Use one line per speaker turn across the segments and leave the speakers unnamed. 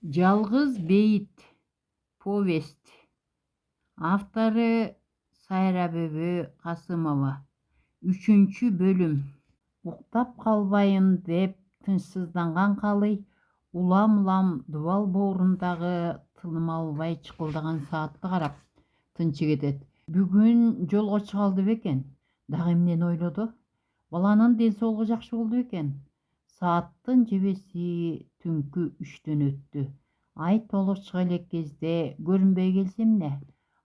Жалғыз бейіт. Повесть. Авторы Сайрабүбү Касымова. 3 бөлім. Уктап калбайын деп тынчсызданган Калый улам дубал боорундағы тыным албай чыкылдаган саатты карап тынчы кетет. Бүгүн жолго чыга алды бекен? Дагы эмнени ойлоду? Баланын ден соолугу жакшы болду бекен? Сааттын жебеси түнкү 3-төн өттү. Ай толук чыга элек кезде көрүнбөй келсе эмне?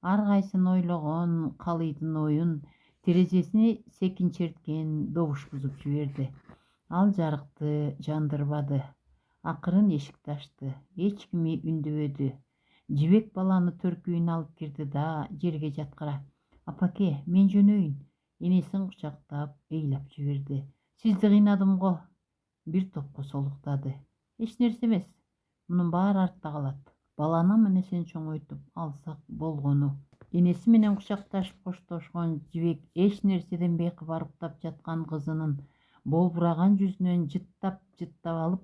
Ар кайсын ойлогон Калыйдын оюн терезесини секинчерткен добуш бузуп жиберди. Ал жарыкты жандырбады. Акырын эшикти ачты. Эч кими үндөбөдү. Жибек баланы төркүйүнө алып кирди да жерге жаткыра: "Апаке, мен жөнөйүн." Энесин кучактап ыйлап жиберди. "Сизди кыйнадым го." Бир топко солуктады. "Эч нерсе эмес. Мунун баары артта калат. Баланын энесин чоңойтуп алсак болгону." Энеси менен кучакташып коштошкон Жибек эч нерседен бейкыбар уктап жаткан кызынын болбураган жүзүнөн жыттап алып,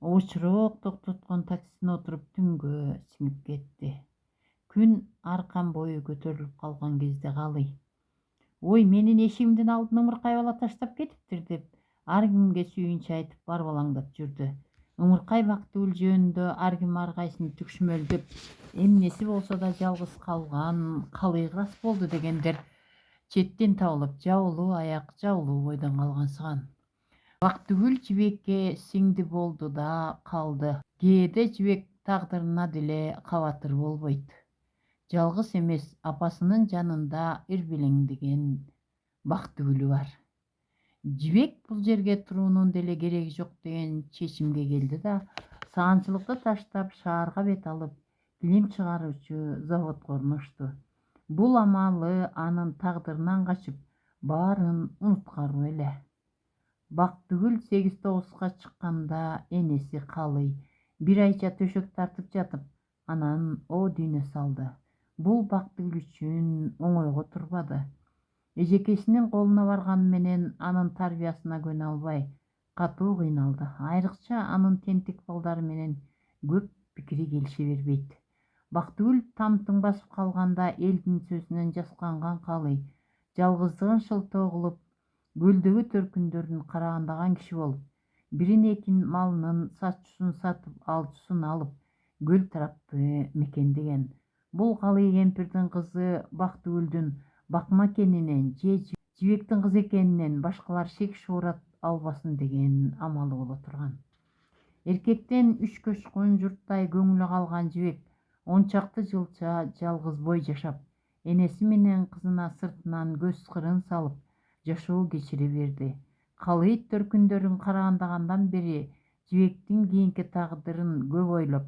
обочуроок токтоткон таксисине отуруп түнгө сиңип кетти. Күн аркан бою көтөрүлүп калган кезде Калый: "Ой, менин эшигимдин алдын ымыркай бала таштап кетиптир" деп ар кимге сүйүнч айтып барбалаңдап жүрдү. Ымыркай Бактыгүл жөнүндө ар ким ар кайсын түкшмөлдөп, эмнеси болсо да жалгыз калган Калыйга ырас болду дегендер четтен табылып, жабылуу аяк, жабылуу бойдон калгансыган. Бактыгүл Жибекке сиңди болду да калды. Кээде Жибек тагдырына деле кабатыр болбойт. Жалгыз эмес, апасынын жанында ирбелеңдеген Бактыгүлү бар. Жибек бул жерге туруунун деле кереги жок деген чечимге келди да саанчылыкты таштап шаарга бет алып, килем чыгаруучу заводко орношту. Бул амалы анын тагдырынан качып, баарын унуткаруу эле. Бактыгүл 8-9 чыкканда энеси Калый бир айча төшөк тартып жатып, анан о дүйнө салды. Бул Бактыгүл үчүн оңойго турбады. Эжекесинин колуна барганы менен анын тарбиясына көнө албай катуу кыйналды. Айрыкча анын тентек балдары менен көп пикири келише бербейт. Бактыгүл тамтың басып калганда элдин сөзүнөн жасканган Калый жалгыздыгын шылтоо кылып, көлдөгү төркүндөрүн карагандаган киши болуп, бирин экин малынын сатчусун сатып, алчусун алып, көл тарапты мекендеген. Бул Калый кемпирдин кызы Бактыгүлдүн бакма экенинен же Жибектин кызы экенинен башкалар шек шуурат албасын деген амалы боло турган. Эркектен 3 көчкөн журттай көңүлү калган Жибек 10 чакты жылча жалгыз бой жашап, энеси менен кызына сыртынан көз кырын салып жашоо кечире берди. Калый төркүндөрүн карагандагандан бери Жибектин кийинки тагдырын көп ойлоп,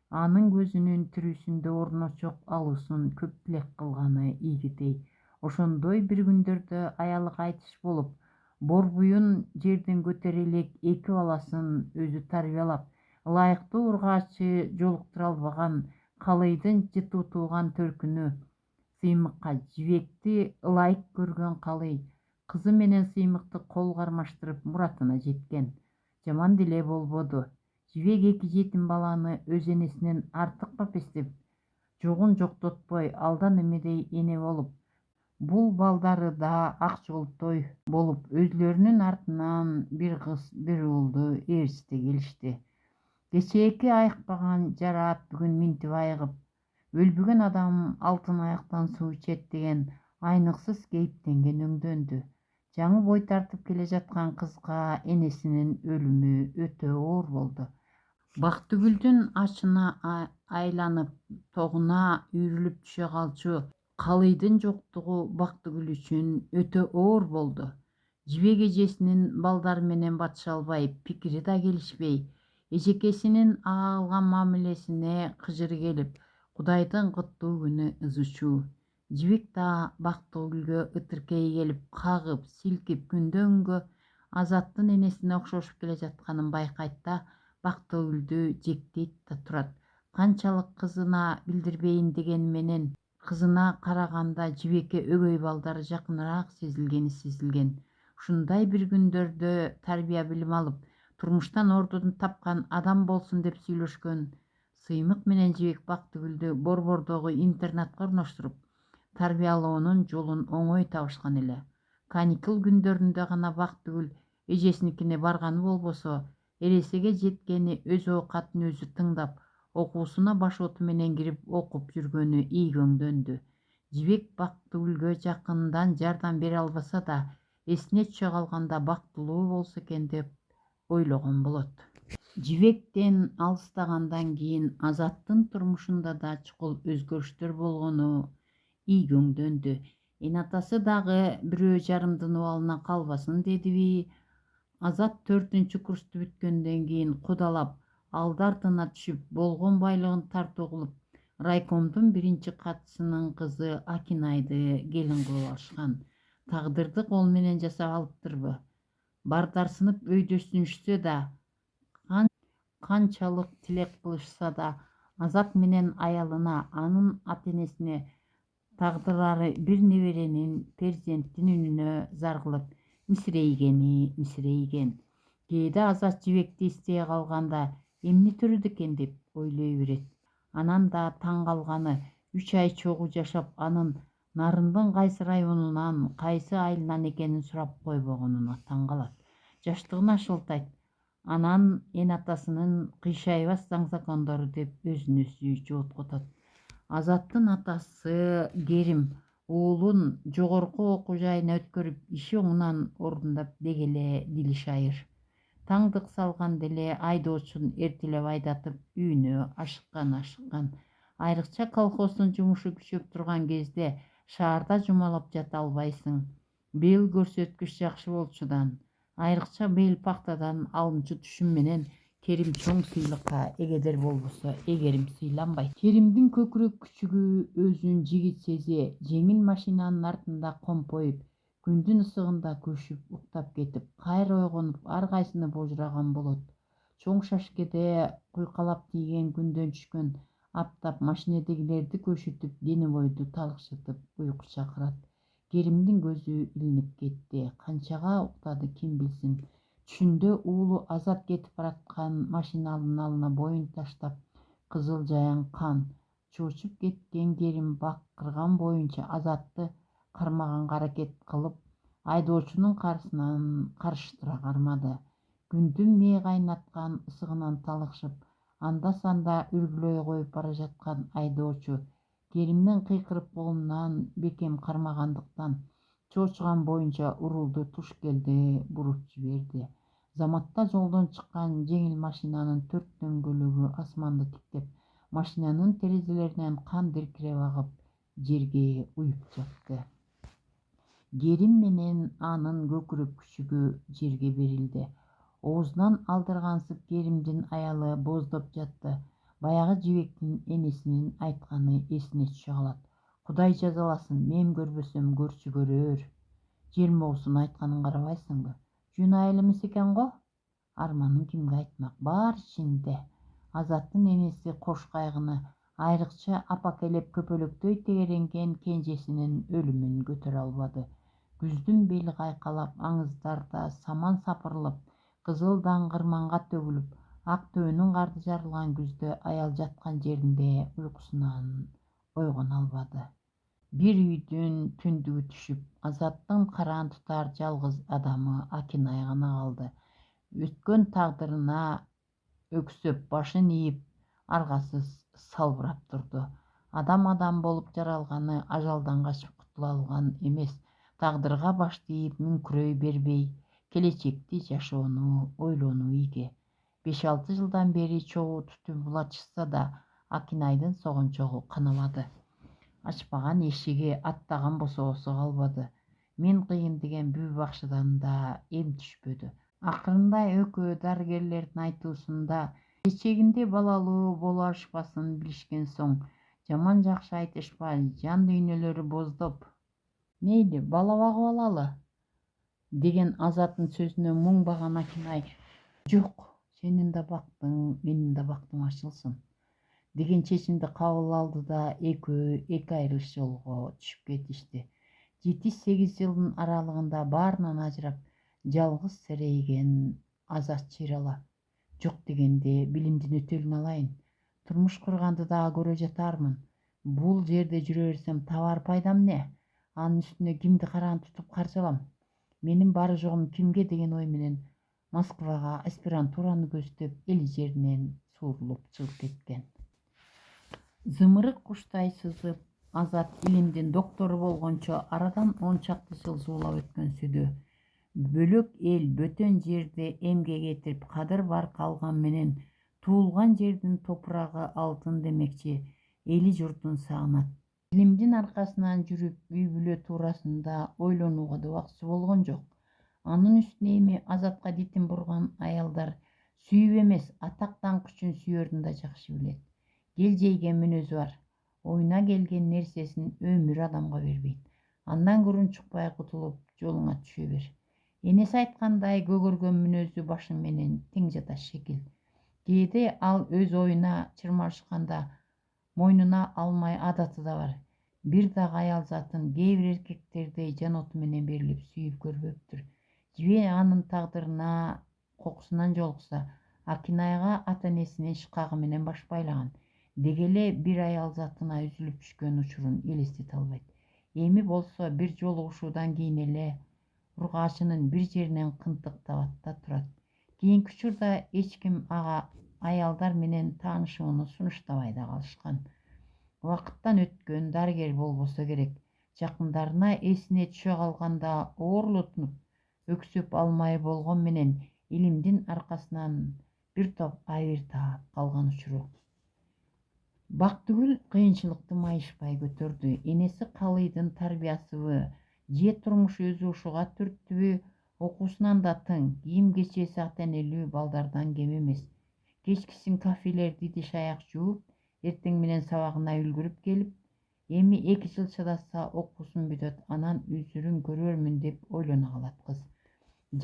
анын көзүнүн тирүүсүндө орночок алуусун көп тилек кылганы ийгидей. Ошондой бир күндөрдө аялы кайтыш болуп, борбуюн жерден көтөрө элек 2 баласын өзү тарбиялап, ылайыктуу ургаачы жолуктура албаган Калыйдын жытуу тууган төркүнү Сыймыкка Жибекти ылайык көргөн Калый кызы менен Сыймыкты кол кармаштырып муратына жеткен. Жаман деле болбоду. Жибек 2 жетим баланы өз энесинен артык эстеп, жогун жоктотпой алдан эмедей эне болуп, бул балдары да ак жолтой болуп, өзүлөрүнүн артынан бир кыз, бир уулду ээрчите келишти. Кечээки айыкпаган жараат бүгүн минтип айыгып, өлбөгөн адам алтын аяктан суу ичет деген айныксыз кейиптенген өңдөндү. Жаңы бой тартып келе жаткан кызга энесинин өлүмү өтө оор болду. Бактыгүлдүн ачына айланып, тогуна үйрүлүп түшө калчу Калыйдын жоктугу Бактыгүл үчүн өтө оор болду. Жибек эжесинин балдары менен батыша албай, пикири да келишпей, эжекесинин ага кылган мамилесине кыжыры келип, Кудайдын кыттуу күнү ызычу. Жибек да Бактыгүлгө ытыркейи келип, кагып, силкип күндөн күнгө Азаттын энесине окшошуп келе жатканын байкайт да Бактыгүлдү жектейт да турат. Канчалык кызына билдирбейин дегени менен кызына караганда Жибекке өгөй балдары жакыныраак сезилген. Ушундай бир күндөрдө тарбия билим алып, турмуштан ордун тапкан адам болсун деп сүйлөшкөн Сыймык менен Жибек Бактыгүлдү Борбордогу интернатка орноштуруп, тарбиялоонун жолун оңой табышкан эле. Каникул күндөрүндө гана Бактыгүл эжесиникине барганы болбосо, эресеге жеткени өз оокатын өзү тыңдап, окуусуна башоту менен кирип окуп жүргөнү ийгөңдөндү. Жибек Бактыгүлгө жакындан жардам бере албаса да, эсине түшө калганда бактылуу болсо экен деп ойлогон болот. Жибектен алыстагандан кийин Азаттын турмушунда да чукул өзгөрүштөр болгону ийгөңдөндү. Эне атасы дагы бирөө жарымдын убалына калбасын дедиби. Азат 4-курсту бүткөндөн кийин кудалап, алды артына түшүп, болгон байлыгын тартуу кылып, райкомдун 1-катысынын кызы Акинайды келин кылып алышкан. Тагдырды кол менен жасап алыптырбы. Бардарсынып өйдөсүнүшсө да, канчалык тилек кылышса да, Азат менен аялына, анын ата-энесине тагдырары бир неберенин, перзенттин үнүнө зар кылып мисирейген. Кээде Азат Жибекти эстей калганда эмне төрөдү экен деп ойлой берет. Анан да таң калганы 3 ай чогуу жашап, анын Нарындын кайсы районунан, кайсы айылынан экенин сурап койбогонуна таң калат. Жаштыгын ашылтайт. Анан эне атасынын кыйшайбас заң закондору деп өзүн өзү жооткотот. Азаттын атасы Керим уулун жогорку окуу жайына өткөрүп, иши оңунан орундап дегеле дили шайыр. Таңдык салганда эле айдоочун эртелеп айдатып, үйүнө ашыккан. Айрыкча колхоздун жумушу күчөп турган кезде шаарда жумалап жата албайсың. Бел көрсөткүч жакшы болчудан, айрыкча бел пактадан алымчу түшүм менен Керим чоң сыйлыкка эгедер болбосо, эгерим сыйланбайт. Керимдин көкүрөк күчүгү өзүн жигит сезе, жеңил машинанын артында компоюп, күндүн ысыгында көшүп, уктап кетип, кайра ойгонуп, ар кайсыны божураган болот. Чоң шашкеде куйкалап тийген күндөн түшкөн аптап машинедегилерди көшүтүп, дени бойду талыкшытып, уйку чакырат. Керимдин көзү илинип кетти. Канчага уктады ким билсин. Түшүндө уулу Азат кетип бараткан машинанын алына боюн таштап, кызыл жаян кан. Чоочуп кеткен Керим бакырган боюнча Азатты кармаганга аракет кылып, айдоочунун каршысынан карыштыра кармады. Күндүн мээ кайнаткан ысыгынан талыкшып, анда-санда үргүлөй коюп бара жаткан айдоочу Керимдин кыйкырып колунан бекем кармагандыктан чоочуган боюнча урулду Тушкелди буруп жиберди. Заматта жолдон чыккан жеңил машинанын 4 дөңгөлөгү асманды тиктеп, машинанын терезелеринен кан диркиреп агып, жерге уюп жатты. Керим менен анын көкүрөк күчүгү жерге берилди. Оозунан алдыргансып Керимдин аялы бооздоп жатты. Баягы Жибектин энесинин айтканы эсине түшө калат. Кудай жазаласын, мен көрбөсөм көрчү көрөр. Желмоосун айтканын карабайсыңбы? Жөн айыл эмес экен го? Арманын кимге айтмак? Баары ичинде. Азаттын энеси кош кайгыны, айрыкча апакелеп көпөлөктөй тегеренген кенжесинин өлүмүн көтөрө албады. Күздүн бели кайкалап, аңыздарда саман сапырылып, кызыл даңгырманга төгүлүп, ак төөнүн карды жарылган күздө аял жаткан жеринде уйкусунан ойгоно албады. Бир үйдүн түндүгү түшүп, Азаттын караан тутар жалгыз адамы Акинай гана калды. Өткөн тагдырына өксөп, башын ийип, аргасыз салбырап турду. Адам болуп жаралганы ажалдан качып кутула алган эмес, тагдырга башты ийип мүңкүрөй бербей, келечекти жашоону ойлонуу ийге. 5-6 жылдан бери чогуу түтүп булачышса да, Акинайдын согончогу канабады. Ачпаган эшиги, аттаган босоосу калбады. Мен кыйын деген бүбү бакшыдан да эм түшпөдү. Акырында экөө дарыгерлердин айтуусунда келечегинде балалуу боло алышпасын билишкен соң, жаман жакшы айтышпай, жан дүйнөлөрү боздоп, мейли бала багып алалы деген Азаттын сөзүнө муңбаган Акинай, жок, сенин да бактың, менин да бактым ачылсын деген чечимди кабыл алды да экөө эки айрылыш жолго түшүп кетишти. 7-8 жылдын аралыгында баарынан ажырап, жалгыз серейген Азат чыйрала. Жок дегенде билимдин өтөлүн алайын. Турмуш курганды дагы көрө жатармын. Бул жерде жүрө берсем табар пайдам эмне? Анын үстүнө кимди караан тутуп каржалам? Менин бары жогум кимге деген ой менен Москвага аспирантураны көздөп эл жеринен суурулуп чыгып кеткен. Зымырык куштай сызып, Азат илимдин доктору болгончо арадан 10 чакты жыл зуулап өткөнсүдө. Бөлөк эл бөтөн жерде эмгек этип кадыр бар калган менен туулган жердин топурагы алтын демекчи эли журтун сагынат. Илимдин аркасынан жүрүп үй бүлө туурасында ойлонууга да убакыты болгон жок. Анын үстүнө эми Азатка дитин бурган аялдар сүйүп эмес, атак даңк үчүн сүйөрүн да жакшы билет. Кел жейген мүнөзү бар. Оюна келген нерсесин өмүр адамга бербейт. Андан көрүн чукпай кутулуп жолуңа түшө бер. Энеси айткандай, көгөргөн мүнөзү башың менен тең жаташ шекил. Кээде ал өз оюна чырмашканда мойнуна алмай адаты да бар. Бир дагы аял затын кээ бир эркектердей жан оту менен берилип сүйүп көрбөптүр. Жибе анын тагдырына кокусунан жолукса, Акинайга ата-энесинин шкагы менен баш байлаган. Деги эле бир аял затына үзүлүп түшкөн учурун элестете албайт. Эми болсо бир жолугушуудан кийин эле ургаачынын бир жеринен кынтык табат да турат. Кийинки учурда эч ким ага аялдар менен таанышууну сунуштабай да калышкан. Убакыттан өткөн дарыгер болбосо керек. Жакындарына эсине түшө калганда оорулутунуп, өксүп алмай болгон менен илимдин аркасынан бир топ айыр таап калган учуру. Бактыгүл кыйынчылыкты майышпай көтөрдү. Энеси Калыйдын тарбиясыбы, же турмушу өзү ушуга түрттүбү, окуусунан да тың, кийим кечеси ата-энелүү балдардан кем эмес. Кечкисин кафелерди идиш аяк жууп, эртең менен сабагына үлгүрүп келип, эми 2 жыл чыдаса окуусун бүтөт, анан үзүрүн көрөрмүн деп ойлоно калат кыз.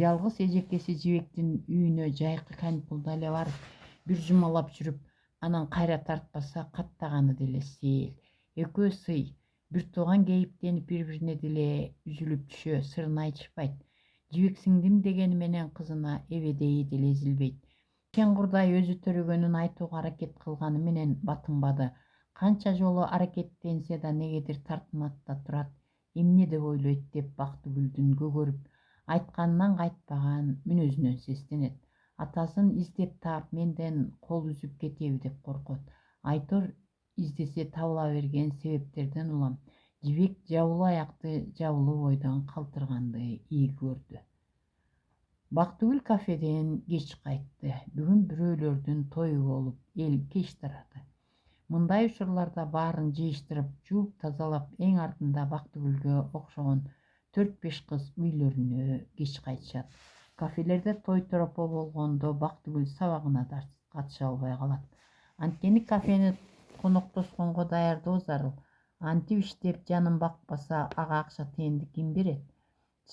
Жалгыз эжекеси Жибектин үйүнө жайкы каникулда эле барып, бир жумалап жүрүп, анан кайра тартпаса каттаганы деле сeel. Экөө сый, бир тууган кейиптенип бири-бирине деле үзүлүп түшө, сырын айтышпайт. Жибек сиңдим дегени менен кызына эбедейи деле эзилбейт. Кеңгурдай өзү төрөгөнүн айтууга аракет кылганы менен батынбады. Канча жолу аракеттенсе да негедир тартынат да турат. Эмне деп ойлойт деп Бактыгүлдүн көгөрүп, айтканынан кайтпаган мүнөзүнөн сестенет. Атасын издеп таап менден кол үзүп кетеби деп коркот. Айтор издесе табыла берген себептерден улам. Жибек жабылуу аякты жабылуу бойдон калтырганды ийи көрдү. Бактыгүл кафеден кеч кайтты. Бүгүн бирөөлөрдүн тою болуп, эл кеч тарады. Мындай учурларда баарын жыйыштырып, жууп тазалап, эң артында Бактыгүлгө окшогон 4-5 кыз үйлөрүнө кеч кайтышат. Кафелерде той торопо болгондо Бактыгүл сабагына да катыша албай калат. Анткени кафени коноктошконго даярдоо зарыл. Антип иштеп жанын бакпаса, ага акча тиенди ким берет?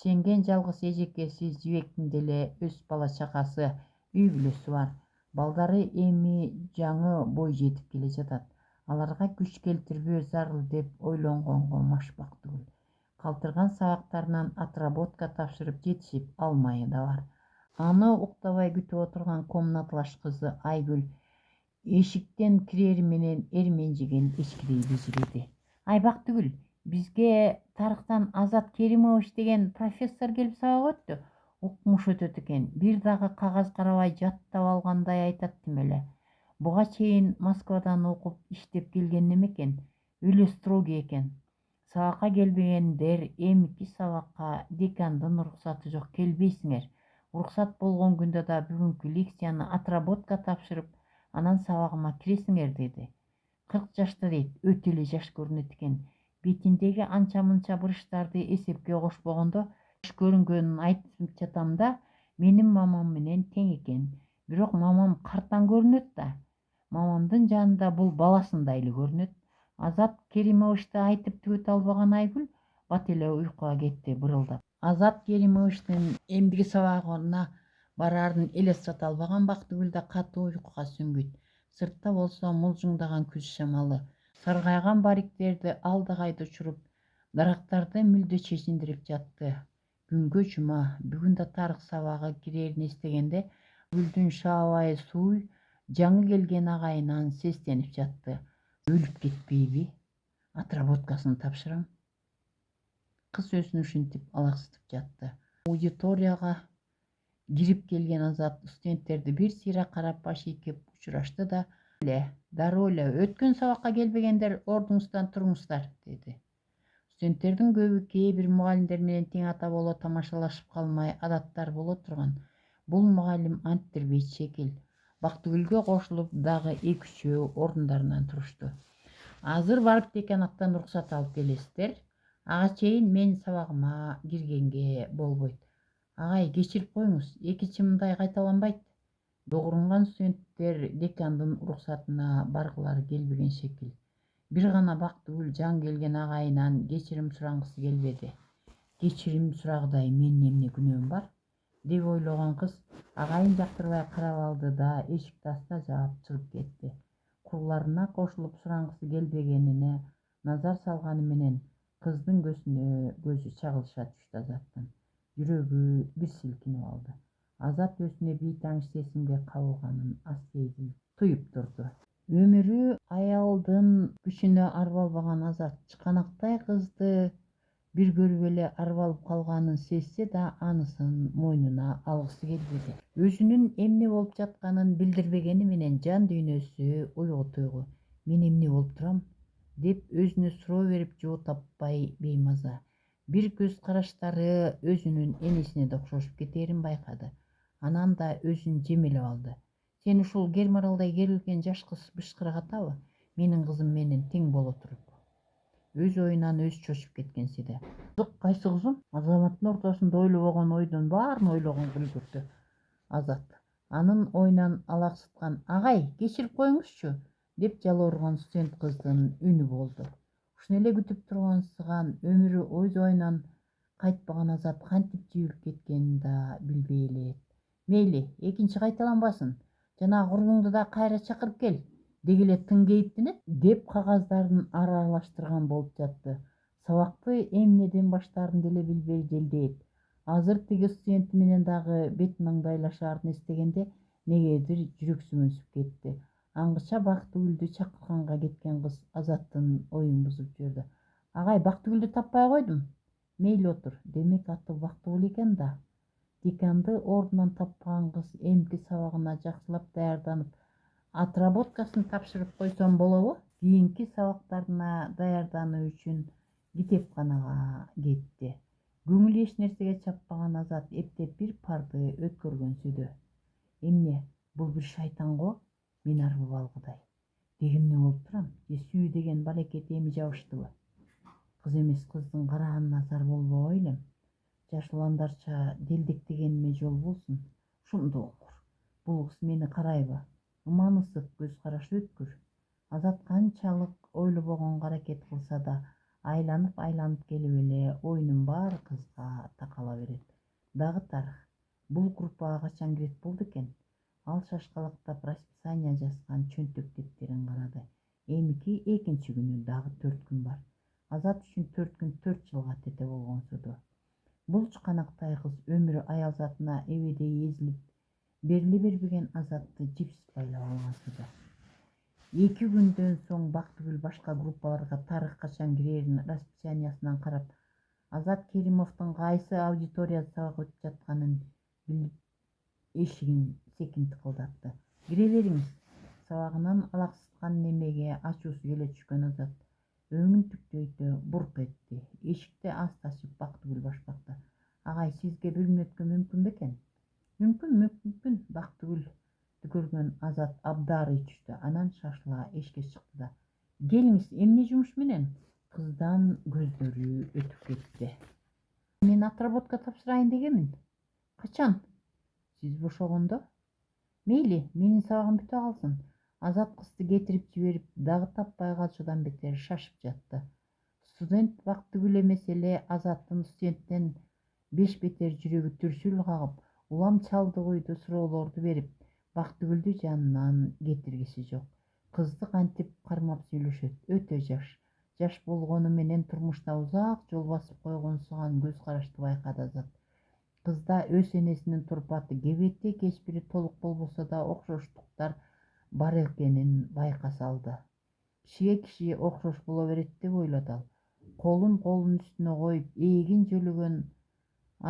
Сенген жалгыз эжекеси Жибектин деле өз бала чакасы, үй бүлөсү бар. Балдары эми жаңы бой жетип келе жатат. Аларга күч келтирбөө зарыл деп ойлонгонго маш Бактыгүл. Калтырган сабактарынан отработка тапшырып жетишип алмайы да бар. Аны уктабай күтүп отурган комнаталаш кызы Айгүл эшиктен кирери менен эрменжиген эчкирей безиреди. Ай Бактыгүл, бизге тарыхтан Азат Керимович деген профессор келип сабак өттү. Укмуш өтөт экен. Бир дагы кагаз карабай жаттап алгандай айтат эле. Буга чейин Москвадан окуп иштеп келген эмекен. Өлө строгий экен. Сабакка келбегендер эмки сабакка декандын уруксаты жок келбейсиңер. Уруксат болгон күндө да бүгүнкү лекцияны отработка тапшырып, анан сабагыма киресиңер деди. 40 жашта дейт, өтө эле жаш көрүнөт экен. Бетиндеги анча-мынча бырыштарды эсепке кошпогондо жаш көрүнгөнүн айтып жатам да, менин мамам менен тең экен. Бирок мамам картан көрүнөт да. Мамамдын жанында бул баласындай эле көрүнөт. Азат Керимовичти айтып түгөтө албаган Айгүл бат эле уйкуга кетти бырылдап. Азат Керимовичтин эмдиги сабагына бараарын элестете албаган Бактыгүл да катуу уйкуга сүңгүйт. Сыртта болсо мулжуңдаган күз шамалы, саргайган бариктерди алдагайда учуруп, дарактарды мүлдө чечиндирип жатты. Күнгө жума, бүгүн да тарых сабагы кирерин эстегенде Гүлдүн шаабайы сууй, Жаңы келген агайынан сестенип жатты. Өлүп кетпейби? Отработкасын тапшырам. Кыз өзүн ушинтип алаксытып жатты. Аудиторияга кирип келген Азат студенттерди бир сыйра карап баш ийкеп учурашты да: «Дароо эле, өткөн сабакка келбегендер ордуңуздан туруңуздар», деди. Студенттердин көбү кээ бир мугалимдер менен тең ата боло тамашалашып калмай адаттар боло турган. Бул мугалим Анттирбейт шекил. Бактыгүлгө кошулуп дагы 2-3 ордундарынан турушту. «Азыр барып деканаттан уруксат алып келесиздер. Ага чейин менин сабагыма киргенге болбойт. Агай, кечирип коюңуз, экинчи мындай кайталанбайт». Догурунган студенттер декандын уруксатына баргылары келбеген шекил. Бир гана Бактыгүл жаңы келген агайынан кечирим сурангысы келбеди. «Кечирим сурагыдай менин эмне күнөөм бар?» деп ойлогон кыз агайын жактырбай карап алды да эшикти аста жаап чыгып кетти. Курларына кошулуп сурангысы келбегенине назар салганы менен кыздын көзү чагылыша түштү Азаттын. Жүрөгү бир силкинип алды. Азат өзүнө бейтаныш сезимге кабылганын аз сезилип туюп турду. Өмүрү аялдын күчүнө арбалбаган Азат чыканактай кызды бир көрүп эле арбалып калганын сезсе да анысын мойнуна алгысы келбеди. Өзүнүн эмне болуп жатканын билдирбегени менен жан дүйнөсү уйгу-туйгу. «Мен эмне болуп турам?» деп өзүнө суроо берип жооп таппай беймаза. Бир көз караштары өзүнүн энесине да окшошуп кетээрин байкады. Анан да өзүн жемелеп алды. «Сен ушул Кермаралдай керилген жаш кыз бышкырык атабы? Менин кызым менен тең боло туруп». Өз оюнан өзү чочуп кеткенсиде. «Кайсы кызым?» Азаматтын ортосунда ойлобогон ойдон баарын ойлогонго үлгүрдү Азат. Анын оюнан алаксыткан: «Агай, кечирип коюңузчу», деп жалооруган студент кыздын үнү болду. Ушуну эле күтүп тургансыган өмүрү өз оюнан кайтпаган Азат кантип жибирип кеткенин да билбей элек. «Мейли, экинчи кайталанбасын. Жанагы курбуңду да кайра чакырып кел. Деги эле тың кейиптенет», деп кагаздарын аралаштырган болуп жатты. Сабакты эмнеден баштаарын деле билбей желдейт. Азыр тиги студенти менен дагы бет маңдайлашаарын эстегенде негедир жүрөк сүмөнсүп кетти. Аңгыча Бактыгүлдү чакырганга кеткен кыз Азаттын оюн бузуп жиберди. «Агай, Бактыгүлдү таппай койдум». «Мейли отур. Демек аты Бактыгүл экен да». Деканды ордунан таппаган кыз эмки сабагына жакшылап даярданып, отработкасын тапшырып койсом болобу? Кийинки сабактарына даярдануу үчүн китепканага кетти. Көңүлү эч нерсеге чаппаган Азат эптеп бир парды өткөргөнсүдө. «Эмне, бул бир шайтан го? Мен арбы балгыдай. Деги эмне болуп турам? Же сүү деген балекет эми жабыштыбы?» Кыз эмес, кыздын караганына зар болбой элем. Жаш уландарча делдектегениме жол болсун. Ошондо оңур. Бул кыз мени карайбы? Ыман ысык, көз карашы өткүр. Азат канчалык ойлобогонго аракет кылса да айланып келип эле оюнун баары кызга такала берет. Дагы тарых. Бул группага качан кирет болду экен? Ал шашкалактап расписание жазган чөнтөк дептерин карады. Эмики экинчи күнү дагы 4 күн бар. Азат үчүн 4 күн 4 жылга тете болгонсуду. Бул чуканактай кыз өмүрү аял затына эбедей эзилип бериле бербеген Азатты жипс байлап алгансыды. 2 күндөн соң Бактыгүл башка группаларга тарых качан кирерин расписаниясынан карап, Азат Керимовдун кайсы аудиторияда сабак өтүп жатканын билип эшигин секин тыкылдатты. «Кире бериңиз». Сабагынан алаксыткан немеге ачуусу келе түшкөн Азат өңүн түктөйтө бурк этти. Эшикти аста ачып Бактыгүл башкакты. «Агай, сизге 1 мүнөткө мүмкүн бекен?» Мүмкүн. Бактыгүлдү көргөн Азат абдары түштү. Анан шашыла эшикке чыкты да: «Келиңиз, эмне жумуш менен?» Кыздан көздөрү өтүп кетти. «Мен отработка тапшырайын дегенмин». «Качан?» «Сиз бошогондо». «Мейли, менин сабагым бүтө калсын». Азат кызды кетирип жиберип, дагы таппай калчудан бетер шашып жатты. Студент Бактыгүл эмес эле Азаттын студенттен беш-бетер жүрөгү дүрсүл кагып, улам чалдыгуйду суроолорду берип, Бактыгүлдү жанынан кетиргиси жок. Кызды кантип кармап сүйлөшөт, өтө жаш. Жаш болгону менен турмушта узак жол басып койгонсуган көз карашты байкады Азат. Кызда өз энесинин турпаты, кебетте кеч бири толук болбосо да окшоштуктар бар экенин байка салды. Кишиге киши окшош боло берет деп ойлоду ал. Колун колунун үстүнө коюп эгин жөлөгөн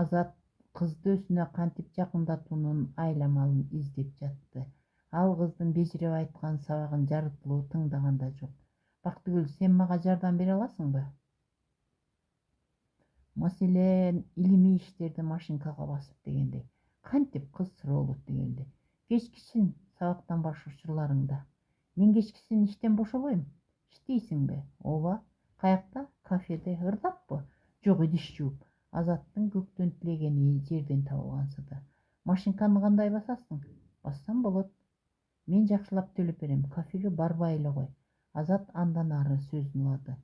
Азат кызды өзүнө кантип жакындатуунун айламалын издеп жатты. Ал кыздын бежиреп айткан сабагын жарыктылуу тыңдаган да жок. Бактыгүл, сен мага жардам бере аласыңбы? Маселен, илимий иштерди машинкага басып дегендей. Кантип кыз суроолот дегенде. Кечкисин сабактан баш учурларыңда. Мен кечкисин иштен бошобойм. Иштейсиңби? Ооба. Каякта? Кафеде. Ырдаппы? Жок, идиш жууп. Азаттын көктөн тилегени жерден табылгансыды. Машинканы кандай басасың? Бассам болот. Мен жакшылап төлөп берем. Кафеге барбай эле кой. Азат андан ары сөзүн улады.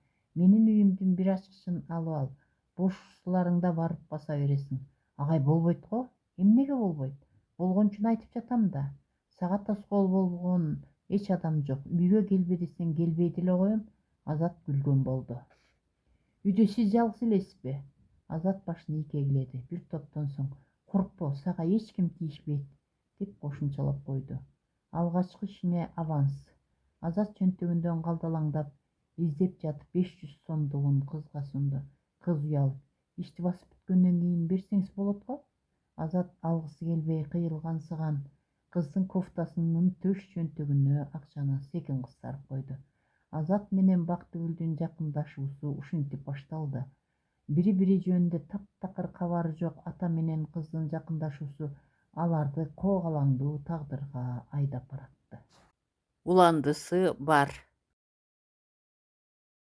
Менин үйүмдүн бир ачкычын алып ал. Бош учурларыңда барып баса бересиң. Агай, болбойт го? Эмнеге болбойт? Болгончун айтып жатам да. Сага тоскоол болгон эч адам жок. Үйгө келбе десең келбей деле коем. Азат күлгөн болду. Үйдө сиз жалгыз элесизби? Азат башын ийкегиледи. Бир топтон соң коркпо, сага эч ким тийишпейт деп кошумчалап койду. Алгачкы ишиңе аванс. Азат чөнтөгүндөн калдалаңдап издеп жатып 500 сомдугун кызга сунду. Кыз уялып, ишти басып бүткөндөн кийин берсеңиз болот го? Азат алгысы келбей кыйылгансыган кыздын кофтасынын төш чөнтөгүнө акчаны секин кыстарып койду. Азат менен Бактыгүлдүн жакындашуусу ушинтип башталды. Бири-бири жөнүндө таптакыр кабары жок ата менен кыздын жакындашуусу аларды коогалаңдуу тагдырга айдап баратты. Уландысы бар.